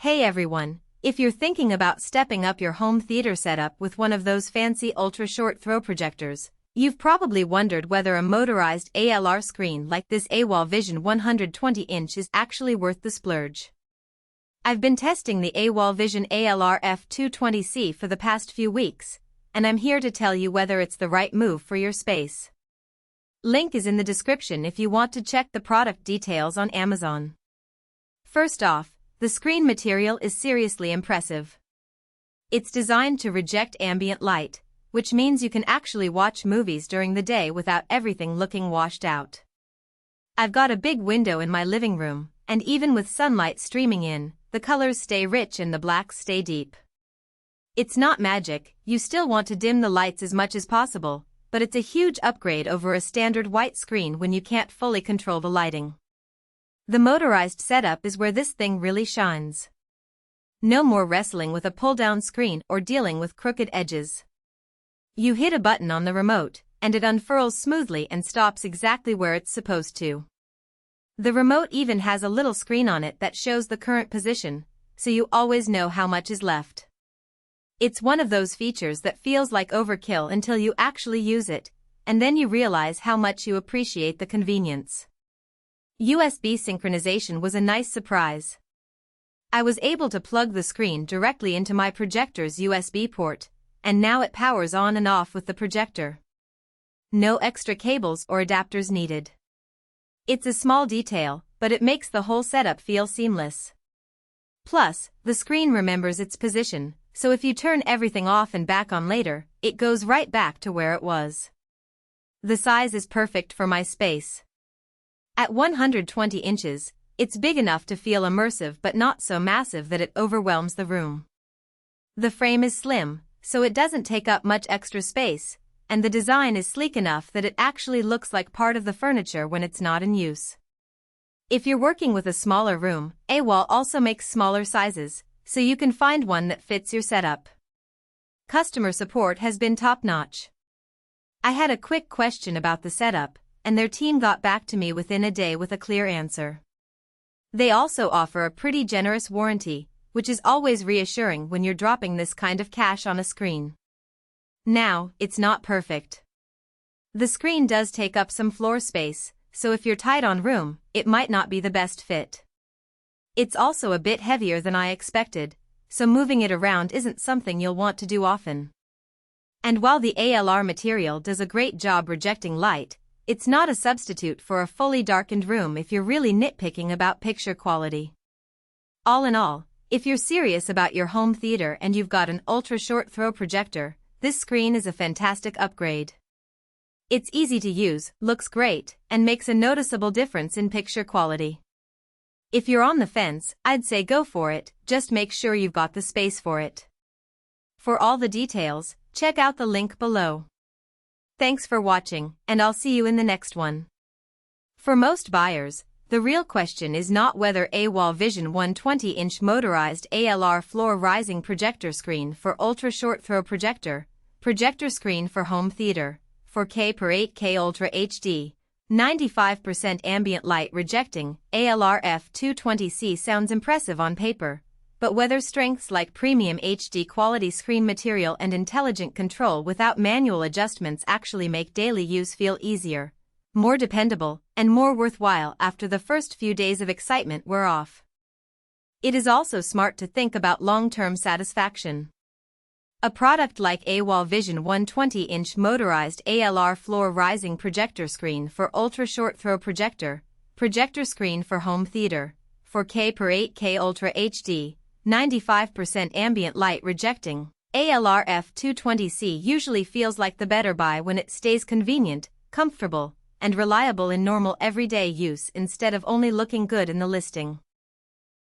Hey everyone, if you're thinking about stepping up your home theater setup with one of those fancy ultra-short throw projectors, you've probably wondered whether a motorized ALR screen like this AWOL VISION 120-inch is actually worth the splurge. I've been testing the AWOL VISION ALR-F220C for the past few weeks, and I'm here to tell you whether it's the right move for your space. Link is in the description if you want to check the product details on Amazon. First off, the screen material is seriously impressive. It's designed to reject ambient light, which means you can actually watch movies during the day without everything looking washed out. I've got a big window in my living room, and even with sunlight streaming in, the colors stay rich and the blacks stay deep. It's not magic, you still want to dim the lights as much as possible, but it's a huge upgrade over a standard white screen when you can't fully control the lighting. The motorized setup is where this thing really shines. No more wrestling with a pull-down screen or dealing with crooked edges. You hit a button on the remote, and it unfurls smoothly and stops exactly where it's supposed to. The remote even has a little screen on it that shows the current position, so you always know how much is left. It's one of those features that feels like overkill until you actually use it, and then you realize how much you appreciate the convenience. USB synchronization was a nice surprise. I was able to plug the screen directly into my projector's USB port, and now it powers on and off with the projector. No extra cables or adapters needed. It's a small detail, but it makes the whole setup feel seamless. Plus, the screen remembers its position, so if you turn everything off and back on later, it goes right back to where it was. The size is perfect for my space. At 120 inches, it's big enough to feel immersive but not so massive that it overwhelms the room. The frame is slim, so it doesn't take up much extra space, and the design is sleek enough that it actually looks like part of the furniture when it's not in use. If you're working with a smaller room, AWOL also makes smaller sizes, so you can find one that fits your setup. Customer support has been top-notch. I had a quick question about the setup, and their team got back to me within a day with a clear answer. They also offer a pretty generous warranty, which is always reassuring when you're dropping this kind of cash on a screen. Now, it's not perfect. The screen does take up some floor space, so if you're tight on room, it might not be the best fit. It's also a bit heavier than I expected, so moving it around isn't something you'll want to do often. And while the ALR material does a great job rejecting light, it's not a substitute for a fully darkened room if you're really nitpicking about picture quality. All in all, if you're serious about your home theater and you've got an ultra-short throw projector, this screen is a fantastic upgrade. It's easy to use, looks great, and makes a noticeable difference in picture quality. If you're on the fence, I'd say go for it, just make sure you've got the space for it. For all the details, check out the link below. Thanks for watching, and I'll see you in the next one. For most buyers, the real question is not whether AWOL VISION 120-inch motorized ALR floor rising projector screen for ultra-short throw projector screen for home theater, 4K per 8K Ultra HD, 95% ambient light rejecting, ALR-F220C sounds impressive on paper, but whether strengths like premium HD quality screen material and intelligent control without manual adjustments actually make daily use feel easier, more dependable, and more worthwhile after the first few days of excitement wear off. It is also smart to think about long-term satisfaction. A product like AWOL VISION 120-inch motorized ALR floor rising projector screen for ultra-short throw projector screen for home theater, 4K per 8K Ultra HD, 95% ambient light rejecting, ALR-F220C usually feels like the better buy when it stays convenient, comfortable, and reliable in normal everyday use instead of only looking good in the listing.